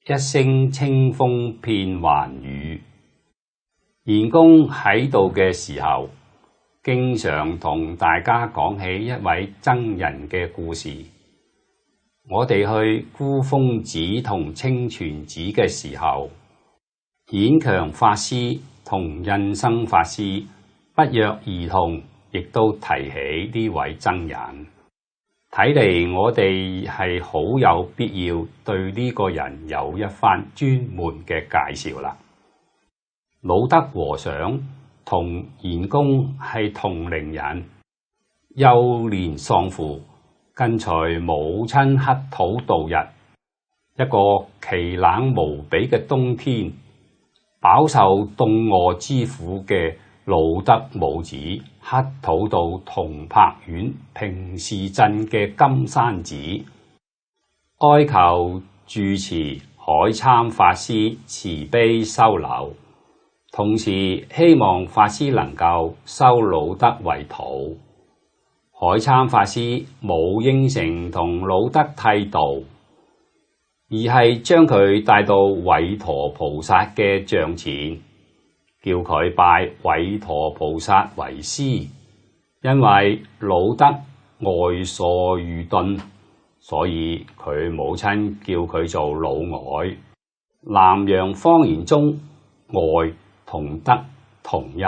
一聲清風片環宇。賢公喺度嘅時候，經常同大家講起一位僧人嘅故事。我哋去孤峰寺同清泉寺嘅時候，顯強法師同印生法師不約而同，亦都提起呢位僧人。睇嚟我哋係好有必要對呢個人有一番專門嘅介紹啦。魯德和尚同賢公係同齡人，幼年喪父，跟隨母親乞討度日。一個奇冷無比嘅冬天，飽受凍餓之苦嘅魯德母子乞討到銅柏縣平時鎮嘅金山寺，哀求住持海參法師慈悲收留，同時希望法師能夠收魯德為徒。海參法師冇應承同魯德剃度，而係將佢帶到韋陀菩薩嘅像前，叫佢拜韋陀菩薩為師。因為魯德外疏愚鈍，所以佢母親叫佢做老外。南洋方言中外同德同音，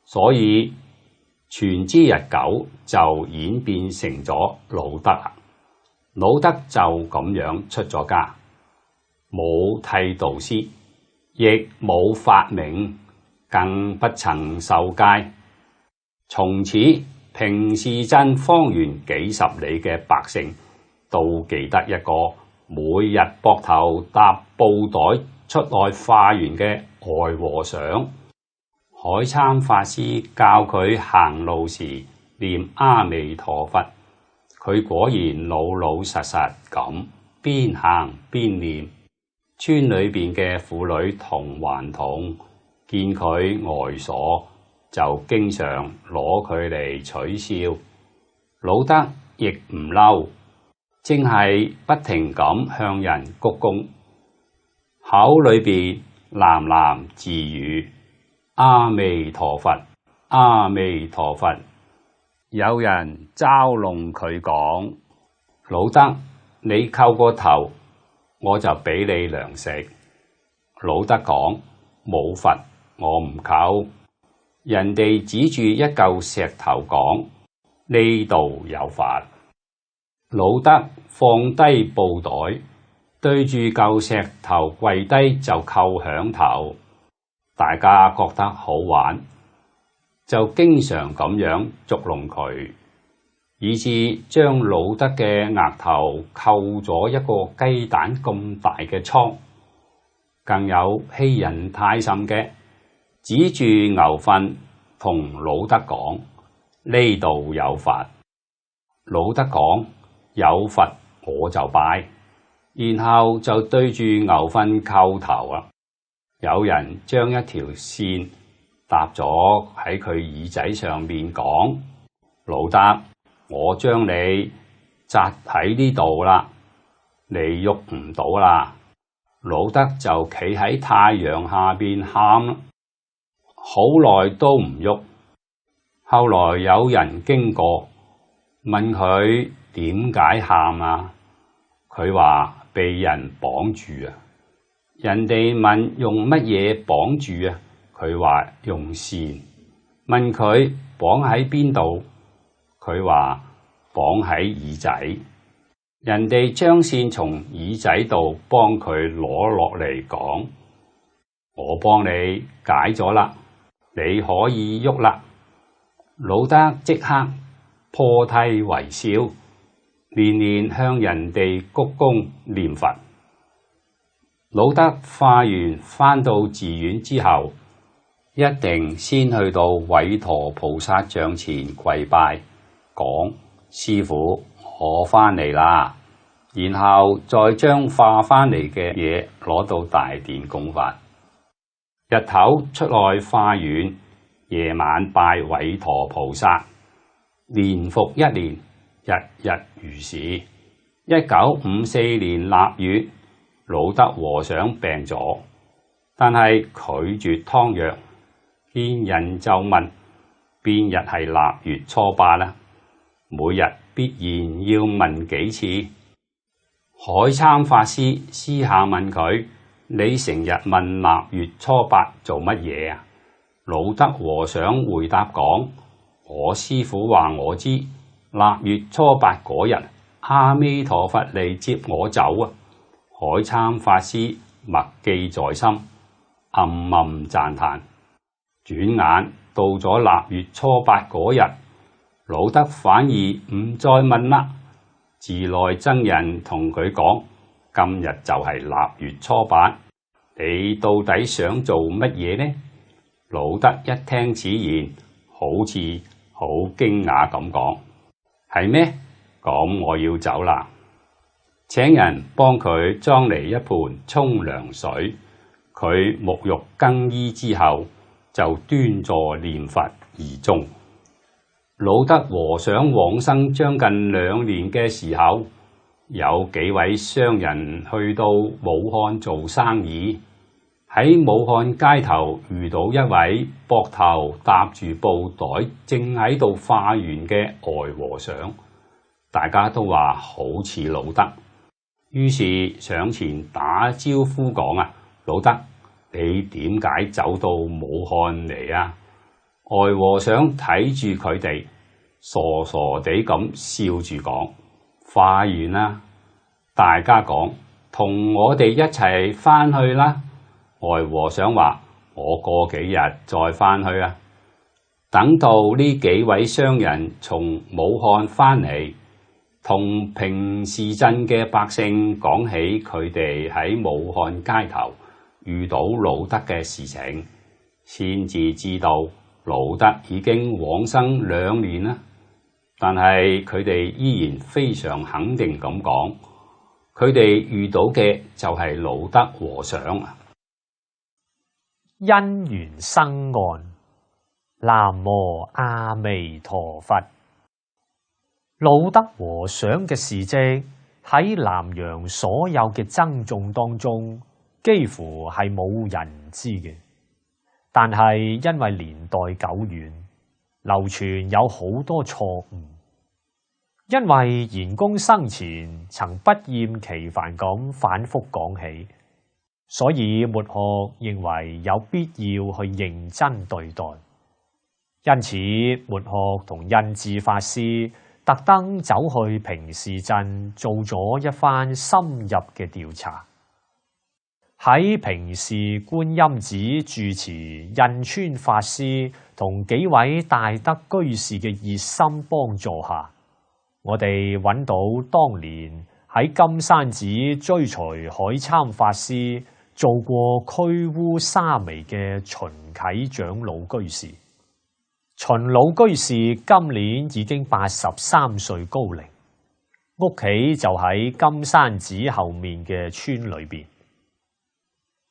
所以傳之日久就演變成咗魯德。魯德就咁樣出咗家，冇剃度師，亦冇法名，更不曾受戒。從此平時鎮方圓幾十里嘅百姓都記得一個每日膊頭搭布袋出外化緣嘅外和尚。海參法師教佢行路時念阿彌陀佛，佢果然老老實實咁邊行邊念。村裏邊嘅婦女同頑童見佢呆傻，就經常攞佢嚟取笑。魯德亦唔嬲，正係不停咁向人鞠躬，口裏邊喃喃自語阿彌陀佛，阿彌陀佛。有人嘲弄佢講：魯德，你叩個頭，我就俾你糧食。魯德講：冇佛，我唔叩。人哋指住一嚿石頭講：呢度有佛。魯德放低布袋，對住嚿石頭跪低就叩響頭。大家覺得好玩，就經常咁樣捉弄佢，以致將魯德嘅額頭扣咗一個雞蛋咁大嘅瘡。更有欺人太甚嘅，指住牛糞同魯德講：呢度有佛。魯德講：有佛我就拜，然後就對住牛糞叩頭啦。有人將一條線搭咗喺佢耳仔上面講：魯德，我將你紮喺呢度啦，你喐唔到啦。魯德就企喺太陽下邊喊，好耐都唔喐。後來有人經過問佢點解喊啊，佢話被人綁住啊。人哋問用乜嘢綁住啊？佢話用線。問佢綁喺邊度？佢話綁喺耳仔。人哋將線從耳仔度幫佢攞落嚟，講：我幫你解咗啦，你可以喐啦。魯德即刻破涕為笑，連連向人哋鞠躬念佛。魯德化緣返到寺院之後，一定先去到韋陀菩薩像前跪拜，講：師父，我返嚟啦。然後再將化返嚟嘅嘢攞到大殿供佛。日頭出外化緣，夜晚拜韋陀菩薩，年復一年，日日如是。1954年臘月，魯德和尚病咗，但係拒絕湯藥，見人就問邊日係臘月初8啦，每日必然要問幾次。海參法師私下問佢：你成日問臘月初8做乜嘢啊？魯德和尚回答講：我師父話我知，臘月初8嗰日，阿彌陀佛嚟接我走啊！海參法師默記在心，暗暗讚嘆。轉眼到咗臘月初8嗰日，魯德反而唔再問啦。自來僧人同佢講：今日就係臘月初8，你到底想做乜嘢呢？魯德一聽此言，好似好驚訝咁講：係咩？咁我要走啦。請人幫佢裝嚟一盤沖涼水，佢沐浴更衣之後，就端坐念佛而終。魯德和尚往生將近2年嘅時候，有幾位商人去到武漢做生意，喺武漢街頭遇到一位膊頭搭住布袋，正喺度化緣嘅呆和尚，大家都話好似魯德，於是上前打招呼講：魯德，你點解走到武漢嚟啊？呆和尚睇住佢哋，傻傻地咁笑住講：化緣啦！大家講，同我哋一齊返去啦。呆和尚話：我過幾日再返去啊。等到呢幾位商人從武漢返嚟，同平時鎮嘅百姓講起佢哋喺武漢街頭遇到魯德嘅事情，先至知道魯德已經往生2年啦。但係佢哋依然非常肯定咁講，佢哋遇到嘅就係魯德和尚啊。因緣生案，南無阿彌陀佛。魯德和尚嘅事跡喺南洋所有嘅僧眾當中，幾乎係冇人知嘅。但係因為年代久遠，流傳有好多錯誤。因為賢公生前曾不厭其煩咁反覆講起，所以末學認為有必要去認真對待。因此，末學同印智法師特登走去平時鎮做咗一番深入嘅調查。喺平時觀音寺住持印川法師同幾位大德居士嘅熱心幫助下，我哋揾到當年喺金山寺追隨海參法師做過驅污沙彌嘅秦啟長老居士。秦老居士今年已經83歲高齡，屋企就喺金山寺後面嘅村裏邊。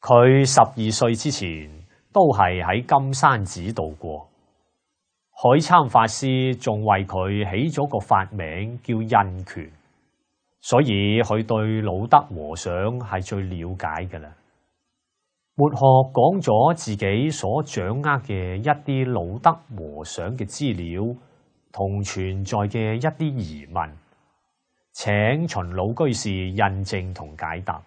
佢12歲之前都係喺金山寺度過。海參法師仲為佢起咗個法名叫印權，所以佢對魯德和尚係最了解嘅啦。末學講咗自己所掌握嘅一啲魯德和尚嘅資料同存在嘅一啲疑問，請秦老居士印證同解答。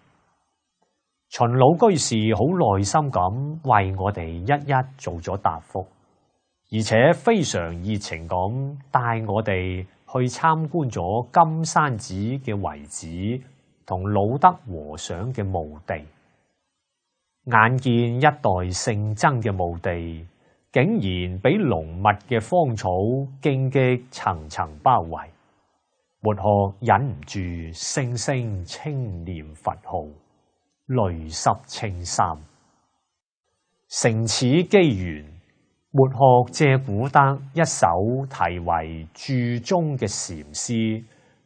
秦老居士好耐心咁為我哋一一做咗答覆，而且非常熱情咁帶我哋去參觀咗金山寺嘅遺址同魯德和尚嘅墓地。眼見一代聖僧嘅墓地，竟然俾濃密嘅荒草荊棘層層包圍，末學忍唔住聲聲稱念佛號，淚濕青衫。乘此機緣，末學借古德一首題為《注中》嘅禪詩，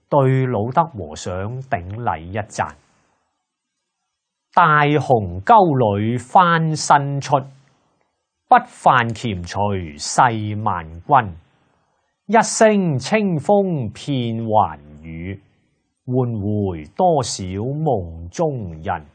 對魯德和尚頂禮一讚。大雄溝裏翻身出，不犯黔隨世萬軍。一聲清風遍寰宇，喚回多少夢中人。